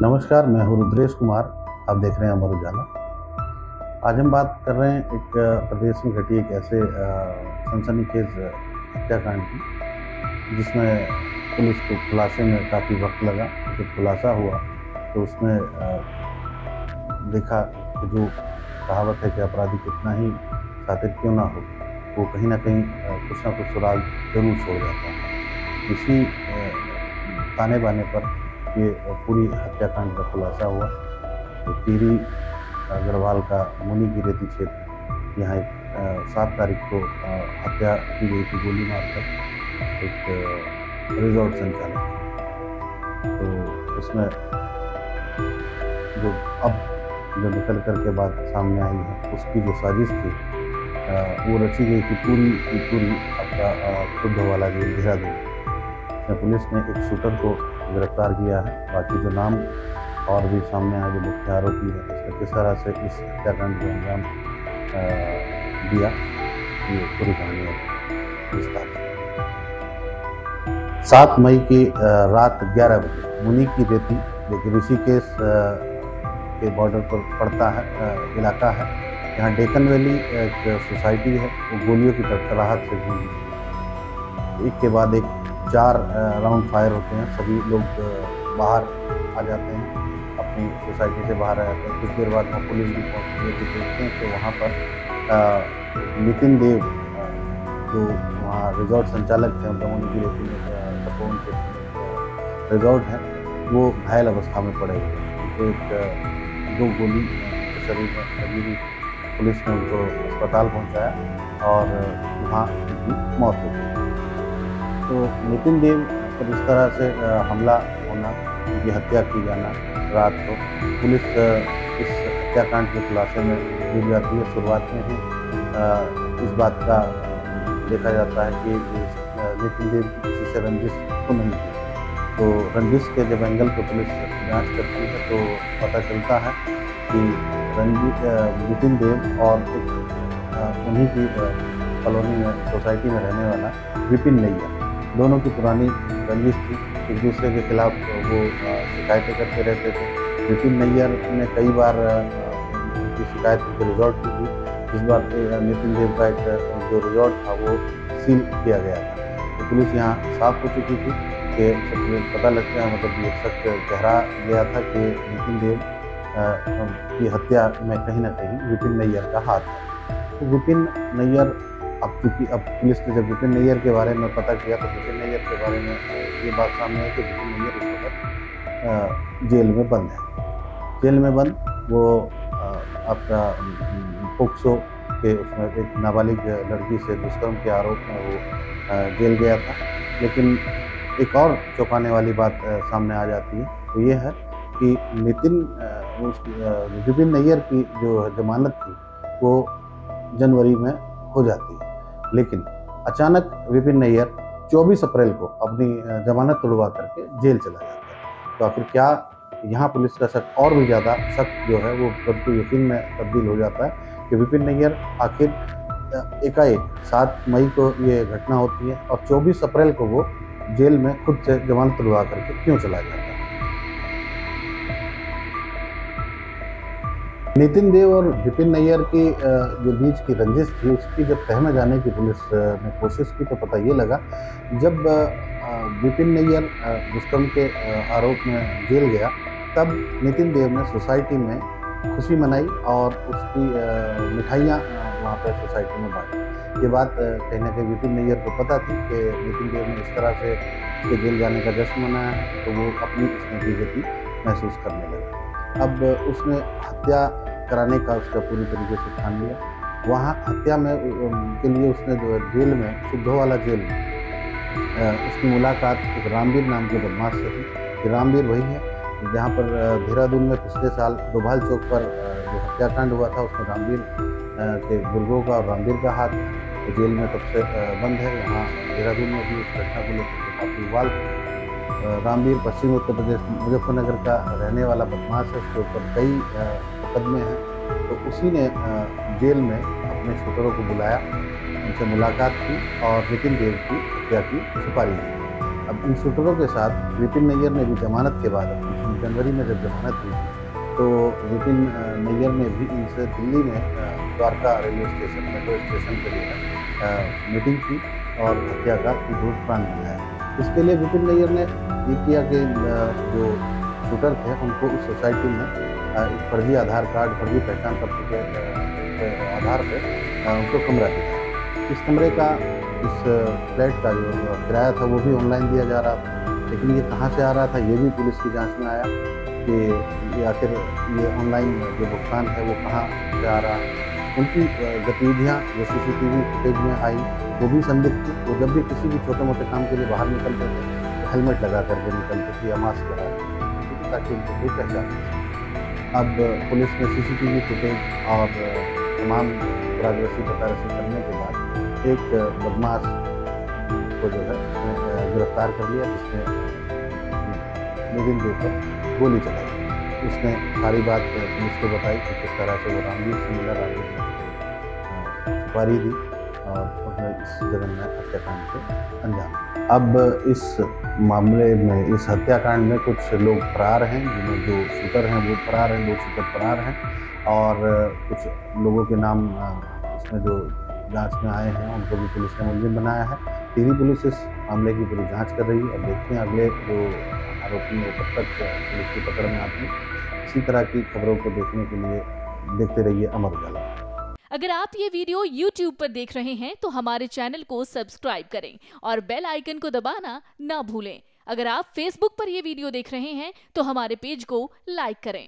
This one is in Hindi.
नमस्कार, मैं हूँ रुद्रेश कुमार। आप देख रहे हैं अमर उजाला। आज हम बात कर रहे हैं एक प्रदेश में घटी एक ऐसे सनसनीखेज हत्याकांड की, जिसमें पुलिस को खुलासे में काफ़ी वक्त लगा। जब खुलासा हुआ तो उसमें देखा कि जो कहावत है कि अपराधी कितना ही शातिर क्यों ना हो, वो कहीं ना कहीं कुछ ना कुछ सुराग जरूर छोड़ जाता है। इसी ताने बाने पर ये पूरी हत्याकांड का खुलासा हुआ। तो टिहरी गढ़वाल का मुनि की रेती क्षेत्र, यहाँ एक 7 तारीख को हत्या की गई थी गोली मारकर एक रिजॉर्ट संचालक। तो उसमें जो निकल कर के बात सामने आई है, उसकी जो साजिश थी वो रची गई थी पूरी की पूरी आपका खुद वाला जो देहरादून। पुलिस ने एक शूटर को गिरफ्तार किया है। बाकी जो नाम और भी सामने आए, जो मुख्य आरोपी है, इसने किस तरह से इस हत्याकांड को अंजाम दिया, ये पूरी कहानी है विस्तार से। 7 मई की रात 11 बजे मुनि की रेती, जो कि ऋषिकेश के बॉर्डर पर पड़ता है इलाका है, यहाँ डेकन वैली एक सोसाइटी है, वो गोलियों की तड़तड़ाहट से गूंजी। एक के बाद एक 4 राउंड फायर होते हैं। सभी लोग बाहर आ जाते हैं, अपनी सोसाइटी से बाहर आ जाते हैं। कुछ देर बाद वहाँ पुलिस भी पहुँचती है। तो देखते हैं कि वहाँ पर नितिन देव, जो वहाँ रिजॉर्ट संचालक थे, उनका मुनि की रेती में तपोवन के रिजॉर्ट है, वो घायल अवस्था में पड़े हुए हैं। उनको एक 2 गोली शरीर में लगी हुई। पुलिस ने उनको अस्पताल पहुँचाया और वहाँ उनकी मौत हो गई। तो नितिन देव पर इस तरह से हमला होना, उनकी हत्या की जाना रात को, पुलिस इस हत्याकांड के खुलासे में जुट जाती है। शुरुआत में ही इस बात का देखा जाता है कि नितिन देव की किसी से रंजिश तो नहीं थी। तो रंजिश के जब एंगल पर पुलिस जांच करती है तो पता चलता है कि नितिन देव और उन्हीं की कॉलोनी में, सोसाइटी में रहने वाला विपिन नैयर, दोनों की पुरानी रंजिश थी। एक दूसरे के खिलाफ वो शिकायतें करते रहते थे। विपिन नैयर ने कई बार उनकी शिकायत उनके रिजॉर्ट की थी। इस बार नितिन देव का एक जो रिजॉर्ट था वो सील किया गया था। तो पुलिस यहाँ साफ हो चुकी थी कि पता लगता है, मतलब ये शक गहरा गया था कि नितिन देव की हत्या में कहीं ना कहीं विपिन नैयर का हाथ है। तो विपिन नैयर, अब चूँकि अब पुलिस ने जब विपिन नैयर के बारे में पता किया तो विपिन नैयर के बारे में ये बात सामने आई कि विपिन नैयर इस वक्त जेल में बंद है। जेल में बंद वो आपका पोक्सो के उसमें एक नाबालिग लड़की से दुष्कर्म के आरोप में वो जेल गया था। लेकिन एक और चौंकाने वाली बात सामने आ जाती है, तो ये है कि विपिन नैयर की जो जमानत थी वो जनवरी में हो जाती है। लेकिन अचानक विपिन नैयर 24 अप्रैल को अपनी जमानत तुड़वा करके जेल चला जाता है। तो आखिर क्या यहाँ पुलिस का शक और भी ज़्यादा शक जो है वो यकीन में तब्दील हो जाता है कि विपिन नैयर आखिर एकाएक 7 मई को ये घटना होती है और 24 अप्रैल को वो जेल में खुद से जमानत तुड़वा करके क्यों चला जाता है। नितिन देव और विपिन नैयर की जो बीच की रंजिश थी, उसकी जब तह में जाने की पुलिस ने कोशिश की तो पता ये लगा, जब विपिन नैयर दुष्कर्म के आरोप में जेल गया, तब नितिन देव ने सोसाइटी में खुशी मनाई और उसकी मिठाइयाँ वहाँ पर सोसाइटी में बांटी। ये बात कहीं ना कहीं विपिन नैयर को पता थी कि नितिन देव ने इस तरह से उसके जेल जाने का जश्न मनाया है, तो वो अपनी इसमें बेइज्जती महसूस करने लगा। अब उसने हत्या कराने का उसका पूरी तरीके से ठान लिया। वहाँ हत्या में के लिए उसने जो जेल में, शुद्धोवाला जेल में, उसकी मुलाकात एक रामवीर नाम के बदमाश से थी। रामवीर वही है जहाँ पर देहरादून में पिछले साल डोभाल चौक पर जो हत्याकांड हुआ था, उसमें रामवीर के गुर्गों का और रामवीर का हाथ है। जेल में तब से बंद है। यहाँ देहरादून में भी उस घटना को लेकर काफ़ी उबाल था। रामवीर पश्चिमी उत्तर प्रदेश मुजफ्फरनगर का रहने वाला बदमाश है। उसके ऊपर कई मुकदमे हैं। तो उसी ने जेल में अपने शूटरों को बुलाया, उनसे मुलाकात की और नितिन देव की हत्या की सुपारी दी। अब इन शूटरों के साथ विपिन नैयर ने भी जमानत के बाद, जनवरी में जब जमानत हुई तो विपिन नैयर ने भी इनसे दिल्ली में Dwarka railway station, metro station पे जो है मीटिंग की और हत्याकांड की भूत प्लान बनाया। इसके लिए विपिन नैयर ने ये किया कि जो शूटर थे उनको उस सोसाइटी में एक फर्जी आधार कार्ड, फर्जी पहचान पत्र के आधार पे उनको कमरा दिया। इस कमरे का, इस फ्लैट का जो किराया था वो भी ऑनलाइन दिया जा रहा था, लेकिन ये कहाँ से आ रहा था ये भी पुलिस की जांच में आया कि ये आखिर ये ऑनलाइन जो भुगतान है वो कहाँ से आ रहा है। उनकी गतिविधियाँ जो CCTV फुटेज में आई वो भी संदिग्ध थी। वो जब भी किसी भी छोटे मोटे काम के लिए बाहर निकलते थे तो हेलमेट लगा करके निकलते थे या मास्क लगा करके, ताकि उनको कोई पहचान नहीं सके। अब पुलिस ने CCTV फुटेज और तमाम प्राग्रसी पतारसी करने के बाद एक बदमाश को जो है गिरफ्तार कर लिया, जिसने नितिन के ऊपर गोली चलाई। उसने सारी बात पुलिस को बताई कि किस तरह से वो रामवीर से मिला, रामवीर ने सुपारी दी और उसने इस जघन्य हत्याकांड को अंजाम दिया। अब इस मामले में, इस हत्याकांड में कुछ लोग फरार हैं, जिन्हें जो शूटर हैं वो फरार हैं, 2 शूटर फरार हैं और कुछ लोगों के नाम इसमें जो जांच में आए हैं उनको भी पुलिस ने मुलजिम बनाया है। टिहरी पुलिस इस मामले की पूरी जांच कर रही है। अब देखते हैं अगले जो आरोपी हैं कब तक पुलिस की पकड़ में आते हैं। इसी तरह की खबरों को देखने के लिए देखते रहिए अमर उजाला। अगर आप ये वीडियो YouTube पर देख रहे हैं तो हमारे चैनल को सब्सक्राइब करें और बेल आइकन को दबाना ना भूलें। अगर आप Facebook पर ये वीडियो देख रहे हैं तो हमारे पेज को लाइक करें।